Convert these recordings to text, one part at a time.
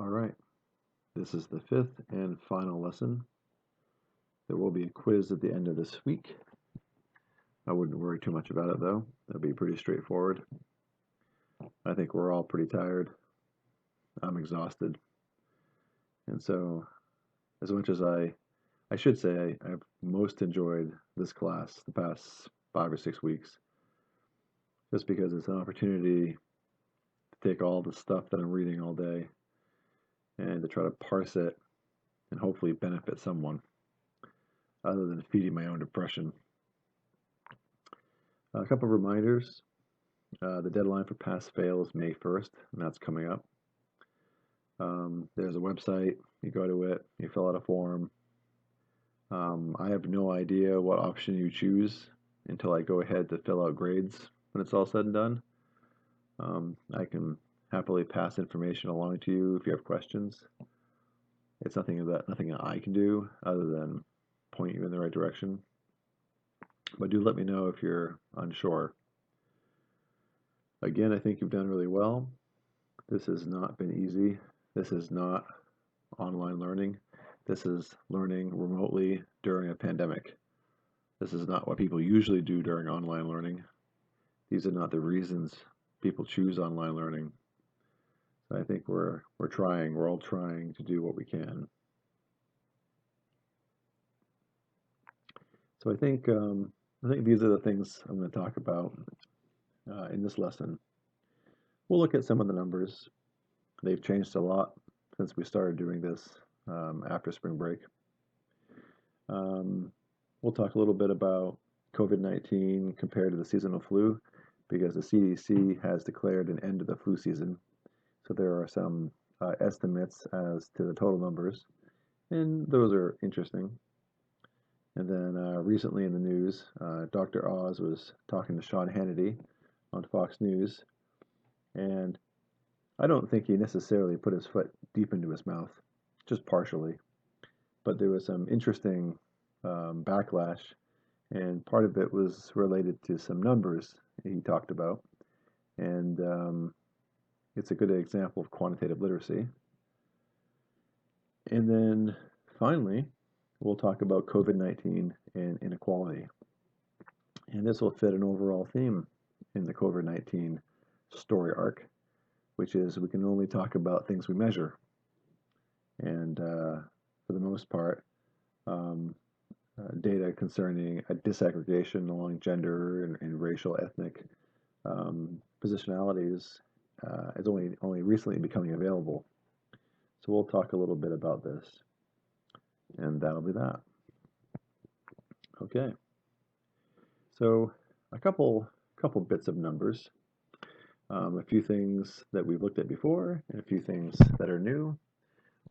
All right, this is the fifth and final lesson. There will be a quiz at the end of this week. I wouldn't worry too much about it though. That'll be pretty straightforward. I think we're all pretty tired. I'm exhausted. And so, as much as I should say I've most enjoyed this class the past 5 or 6 weeks, just because it's an opportunity to take all the stuff that I'm reading all day and to try to parse it and hopefully benefit someone other than feeding my own depression. A couple of reminders. The deadline for pass-fail is May 1st, and that's coming up. There's a website. You go to it, you fill out a form. I have no idea what option you choose until I go ahead to fill out grades when it's all said and done. I can happily pass information along to you if you have questions. It's nothing that I can do other than point you in the right direction. But do let me know if you're unsure. Again, I think you've done really well. This has not been easy. This is not online learning. This is learning remotely during a pandemic. This is not what people usually do during online learning. These are not the reasons people choose online learning. So I think we're all trying to do what we can. So I think these are the things I'm going to talk about in this lesson. We'll look at some of the numbers. They've changed a lot since we started doing this after spring break. We'll talk a little bit about COVID-19 compared to the seasonal flu, because the CDC has declared an end to the flu season. So there are some estimates as to the total numbers, and those are interesting. And then recently in the news, Dr. Oz was talking to Sean Hannity on Fox News, and I don't think he necessarily put his foot deep into his mouth, just partially. But there was some interesting backlash, and part of it was related to some numbers he talked about. And it's a good example of quantitative literacy. And then finally, we'll talk about COVID-19 and inequality. And this will fit an overall theme in the COVID-19 story arc, which is we can only talk about things we measure. And for the most part, data concerning a disaggregation along gender and racial, ethnic positionalities is only recently becoming available. So we'll talk a little bit about this, and that'll be that. Okay. So a couple bits of numbers, a few things that we've looked at before, and a few things that are new.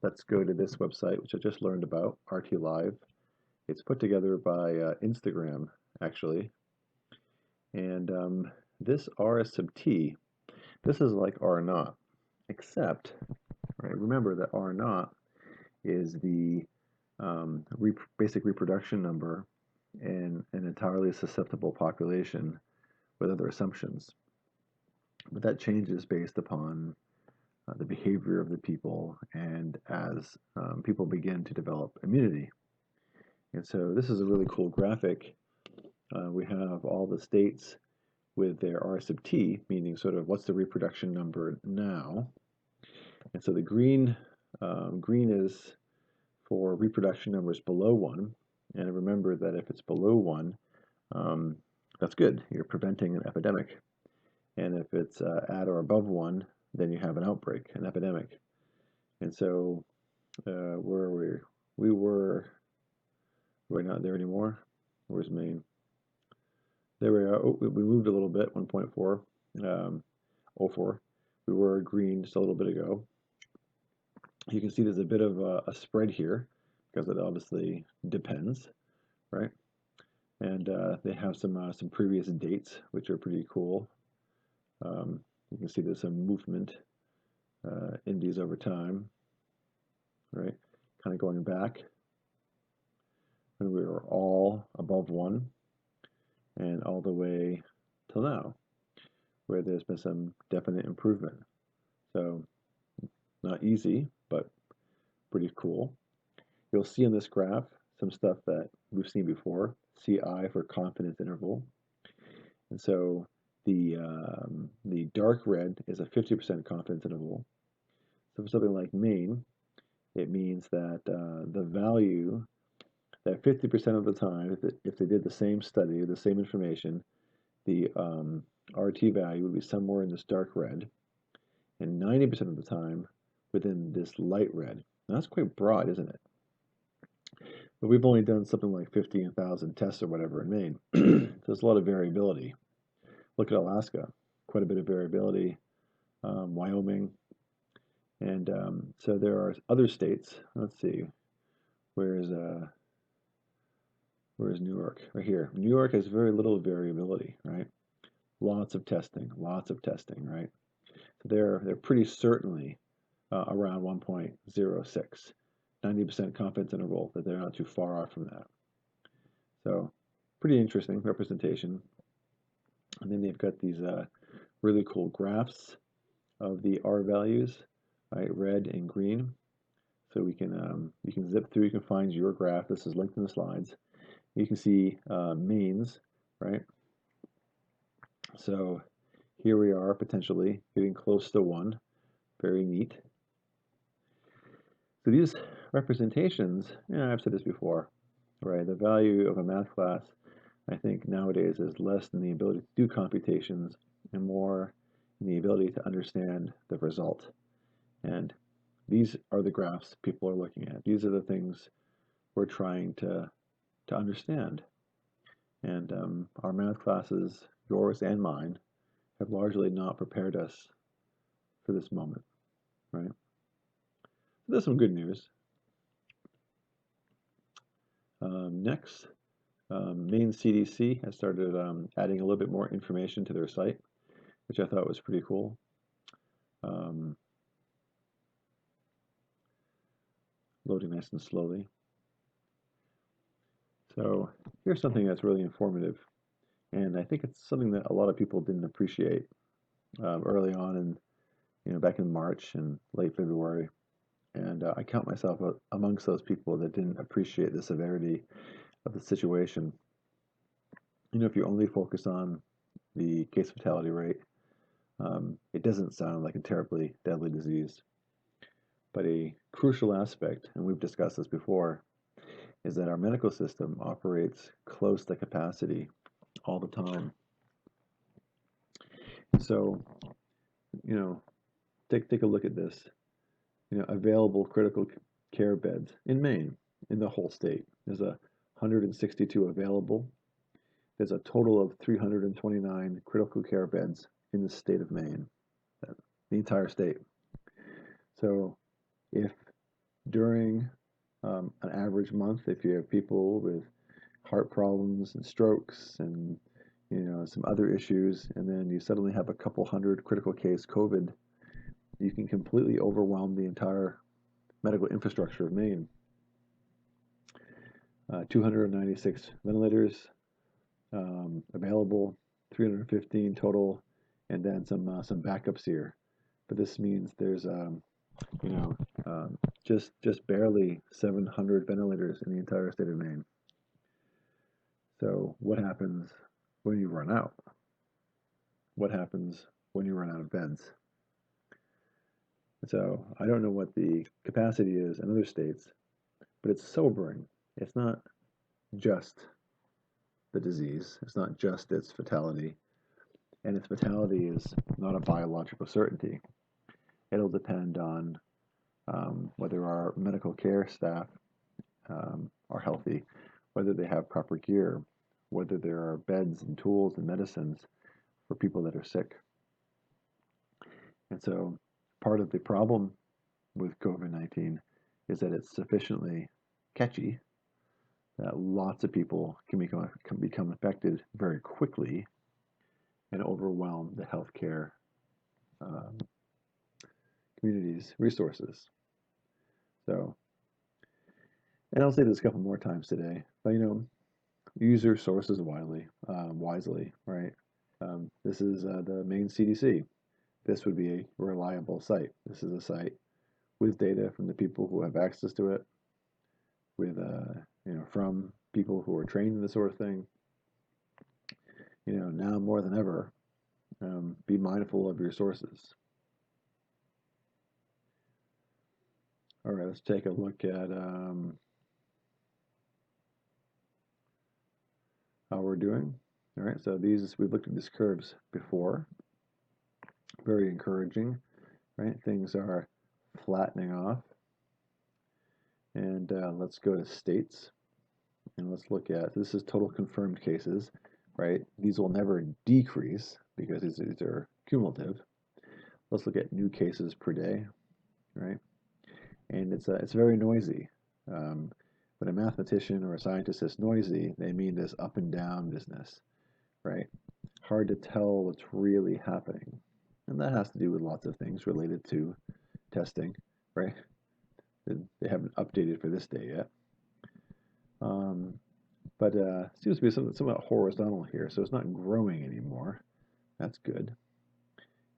Let's go to this website, which I just learned about, RT Live. It's put together by Instagram, actually. And this R sub T, this is like R naught, except, right, remember that R naught is the basic reproduction number in an entirely susceptible population with other assumptions. But that changes based upon the behavior of the people and as people begin to develop immunity. And so this is a really cool graphic. We have all the states with their R sub T, meaning sort of what's the reproduction number now. And so the green is for reproduction numbers below 1. And remember that if it's below 1, that's good. You're preventing an epidemic. And if it's at or above 1, then you have an outbreak, an epidemic. And so we're not there anymore. Where's Maine? There we are. Oh, we moved a little bit, 1.4, 04. We were green just a little bit ago. You can see there's a bit of a spread here because it obviously depends, right? And they have some previous dates, which are pretty cool. You can see there's some movement in these over time, right? Kind of going back when we were all above 1 and all the way till now, where there's been some definite improvement. So not easy, pretty cool. You'll see in this graph some stuff that we've seen before, CI for confidence interval. And so the dark red is a 50% confidence interval. So for something like Maine, it means that the value that 50% of the time, if they did the same study, the same information, the RT value would be somewhere in this dark red, and 90% of the time within this light red. Now that's quite broad, isn't it? But we've only done something like 15,000 tests or whatever in Maine. So there's a lot of variability. Look at Alaska, quite a bit of variability. Wyoming, and so there are other states. Let's see, where's New York? Right here. New York has very little variability, right? Lots of testing, right? So they're pretty certainly around 1.06, 90% confidence interval, that they're not too far off from that. So pretty interesting representation. And then they've got these really cool graphs of the R values, right? Red and green. So we can you can zip through, you can find your graph. This is linked in the slides. You can see Maine's, right? So here we are potentially getting close to 1. Very neat. So these representations, I've said this before, right? The value of a math class, I think nowadays, is less in the ability to do computations and more in the ability to understand the result. And these are the graphs people are looking at. These are the things we're trying to understand. And our math classes, yours and mine, have largely not prepared us for this moment, right? So there's some good news. Next, Maine CDC has started adding a little bit more information to their site, which I thought was pretty cool. Loading nice and slowly. So here's something that's really informative, and I think it's something that a lot of people didn't appreciate early on, and back in March and late February. And I count myself amongst those people that didn't appreciate the severity of the situation. If you only focus on the case fatality rate, it doesn't sound like a terribly deadly disease. But a crucial aspect, and we've discussed this before, is that our medical system operates close to capacity all the time. So, take a look at this. Available critical care beds in Maine, in the whole state. There's 162 available. There's a total of 329 critical care beds in the state of Maine, the entire state. So if during an average month, if you have people with heart problems and strokes and some other issues, and then you suddenly have a couple hundred critical case COVID, you can completely overwhelm the entire medical infrastructure of Maine. 296 ventilators available, 315 total, and then some backups here. But this means there's just barely 700 ventilators in the entire state of Maine. So what happens when you run out? What happens when you run out of beds? So I don't know what the capacity is in other states, but it's sobering. It's not just the disease. It's not just its fatality. And its fatality is not a biological certainty. It'll depend on whether our medical care staff are healthy, whether they have proper gear, whether there are beds and tools and medicines for people that are sick. And so part of the problem with COVID-19 is that it's sufficiently catchy that lots of people can become affected very quickly and overwhelm the healthcare community's resources. So, and I'll say this a couple more times today, but use your sources wisely, right? This is the Maine CDC. This would be a reliable site. This is a site with data from the people who have access to it, with from people who are trained in this sort of thing. Now more than ever, be mindful of your sources. All right, let's take a look at how we're doing. All right, so we've looked at these curves before. Very encouraging, right? Things are flattening off. And let's go to states, and let's look at, this is total confirmed cases, right? These will never decrease because these are cumulative. Let's look at new cases per day, right? And it's very noisy. When a mathematician or a scientist says noisy, they mean this up and down business, right? Hard to tell what's really happening. And that has to do with lots of things related to testing, right? They haven't updated for this day yet. But seems to be somewhat horizontal here, so it's not growing anymore. That's good.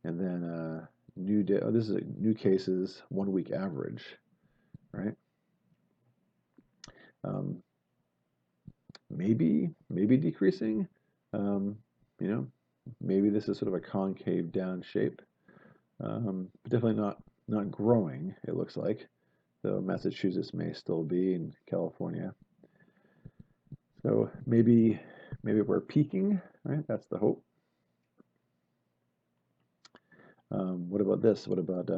And then this is new cases, 1 week average, right? Maybe decreasing. Maybe this is sort of a concave down shape, but definitely not growing. It looks like, though Massachusetts may still be, in California. So maybe we're peaking, right? That's the hope. What about this? What about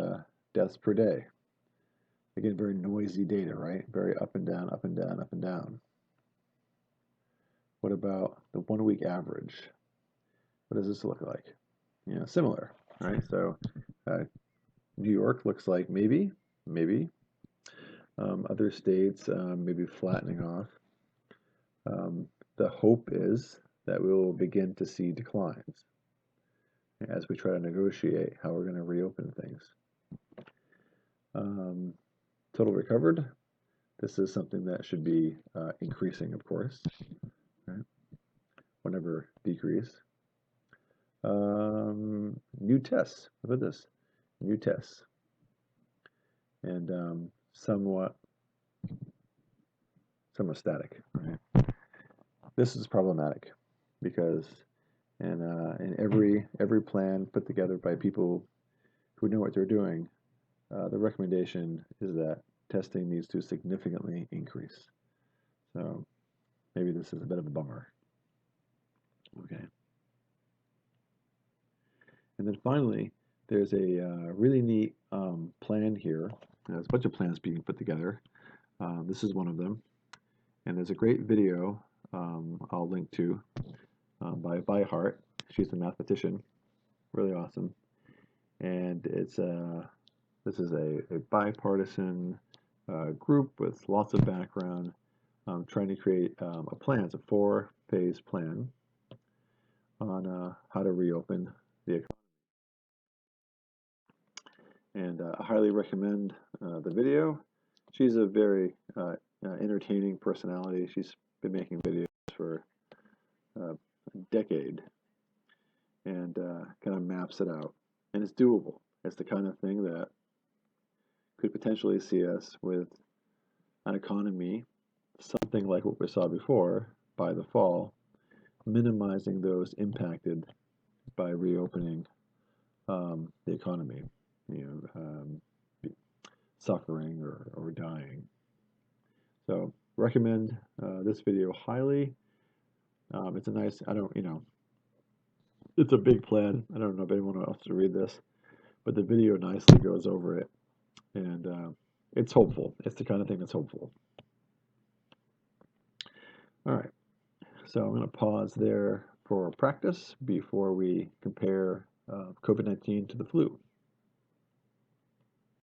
deaths per day? Again, very noisy data, right? Very up and down, up and down, up and down. What about the 1 week average? What does this look like? Similar, right? So New York looks like maybe. Other states maybe flattening off. The hope is that we will begin to see declines as we try to negotiate how we're going to reopen things. Total recovered. This is something that should be increasing, of course, right? Whenever decrease. New tests. What about this? New tests. And somewhat static, right? This is problematic because in every plan put together by people who know what they're doing, the recommendation is that testing needs to significantly increase. So maybe this is a bit of a bummer. Okay. And then finally, there's a really neat plan here. There's a bunch of plans being put together. This is one of them. And there's a great video I'll link to by Byhart. She's a mathematician. Really awesome. And this is a bipartisan group with lots of background trying to create a plan. It's a 4-phase plan on how to reopen the economy. And I highly recommend the video. She's a very entertaining personality. She's been making videos for a decade and kind of maps it out. And it's doable. It's the kind of thing that could potentially see us with an economy, something like what we saw before, by the fall, minimizing those impacted by reopening the economy, suffering or dying. So recommend this video highly. It's a nice, it's a big plan. I don't know if anyone else to read this, but the video nicely goes over it, and it's hopeful. It's the kind of thing that's hopeful. All right, so I'm going to pause there for practice before we compare COVID-19 to the flu.